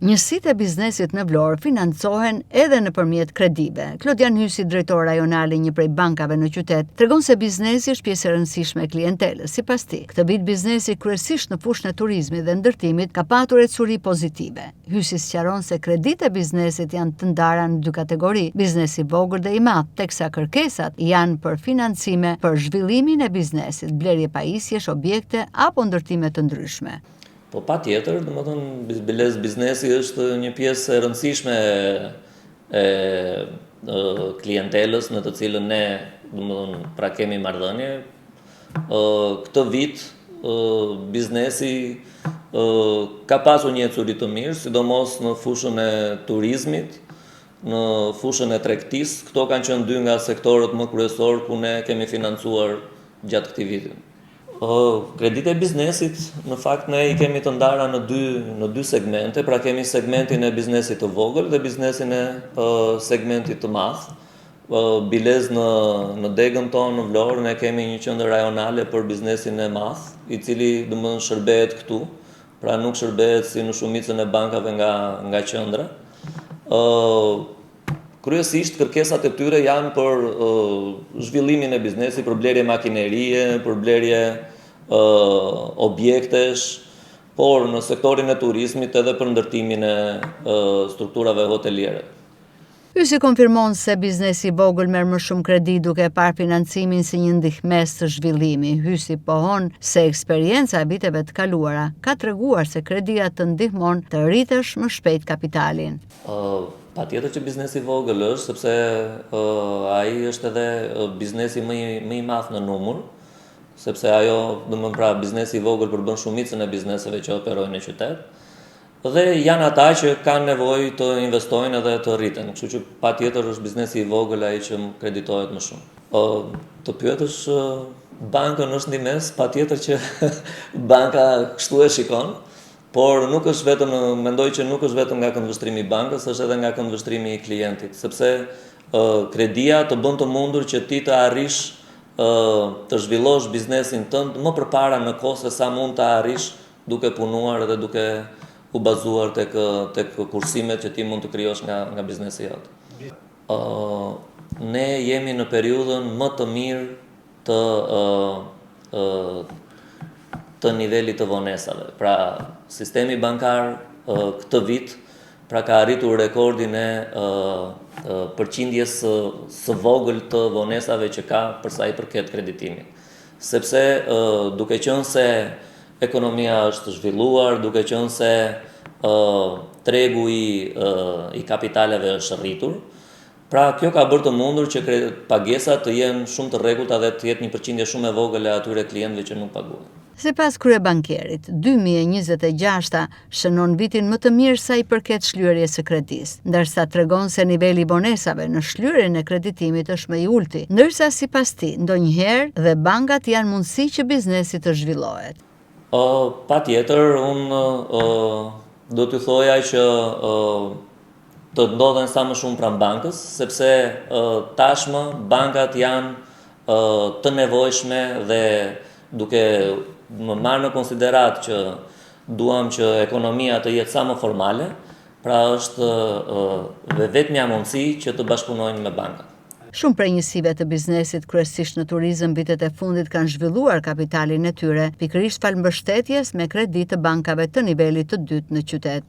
Njësitë e biznesit në Vlorë financohen edhe nëpërmjet kredive. Klodian Hysi, drejtor rajonal i një prej bankave në qytet, tregon se biznesi është pjesë e rëndësishme e klientelës. Sipas tij, këtë vit biznesi kryesisht në fushën e turizmit dhe ndërtimit ka patur ecuri pozitive. Hysi sqaron se kreditë e biznesit janë të ndara në dy kategori, biznesi i vogël dhe i madh, teksa kërkesat janë për financime për zhvillimin e biznesit, blerje pajisjesh, objekte apo ndërtime të ndryshme. Po patjetër, domethënë biznesi është një pjesë e rëndësishme e klientelës në të cilën ne domethënë pra kemi marrëdhënie. Këtë vit biznesi ka pasur një ecuri të mirë, sidomos në fushën e turizmit, në fushën e tregtisë. Këto kanë qenë dy nga sektorët më kryesor ku ne kemi financuar gjatë këtij viti. Kreditë e biznesit, në fakt ne i kemi të ndara në dy segmente, pra kemi segmentin e biznesit të vogël dhe biznesin e segmentit të madh. Bilez në degën tonë në Vlorë ne kemi një qendër rajonale për biznesin e madh, i cili domethënë shërbehet këtu, pra nuk shërbehet si në shumicën e bankave nga qendra. Kryesisht kërkesat e tyre janë për zhvillimin e biznesit, për blerje makinerie, për blerje objektesh, por në sektorin e turizmit edhe për ndërtimin e strukturave hoteliere. Hysi konfirmon se biznesi i vogël merr më shumë kredi duke parë financimin si një ndihmës të zhvillimi. Hysi pohon se eksperienca e viteve të kaluara ka treguar se kredia të ndihmon të rritesh më shpejt kapitalin. Patjetër që biznesi i vogël është, sepse ai është edhe biznesi më i madh në numër, sepse ajo, domethënë pra biznesi i vogël përbën shumicën e bizneseve që operojnë në qytet. Dhe janë ata që kanë nevojë të investojnë edhe të rriten, kështu që patjetër është biznesi i vogël ai që kreditohet më shumë. Të pyetësh bankën është ndihmës, patjetër që banka kështu e shikon. Por nuk është vetëm, mendoj që nuk është vetëm nga këndvështrimi i bankës, është edhe nga këndvështrimi i klientit, sepse kredia të bën të mundur që ti të arrish të zhvillosh biznesin tënd më përpara në kohë se sa mund të arrish duke punuar dhe duke u bazuar tek kursimet që ti mund të krijosh nga biznesi jot. Ne jemi në periudhën më të mirë të nivelit të vonesave. Pra, sistemi bankar këtë vit pra ka arritur rekordin e përqindjes së vogël të vonesave që ka për sa i përket kreditimit. Sepse duke qenë se ekonomia është zhvilluar, duke qenë se tregu i kapitaleve është rritur, pra kjo ka bërë të mundur që pagesat të jenë shumë të rregullta dhe të jetë një përqindje shumë e vogël e atyre klientëve që nuk paguajnë. Sipas kryebankerit, 2026 shënon vitin më të mirë sa i përket shlyerjes së kredisë, ndërsa tregon se niveli i vonesave në shlyerjen e kreditimit është më i ulti, ndërsa sipas tij ndonjëherë dhe bankat janë mundësi që biznesi të zhvillohet. Patjetër, unë do t'ju thoja që të ndodhen sa më shumë pranë bankës, sepse tashmë bankat janë të nevojshme dhe duke më marrë në konsiderat që duam që ekonomia të jetë sa më formale, pra është vetmja mundësi që të bashkëpunojnë me bankat. Shumë prej njësive të biznesit, kryesisht në turizëm, vitet e fundit kanë zhvilluar kapitalin e tyre, pikërisht falë mbështetjes me kredi të bankave të nivelit të dytë në qytet.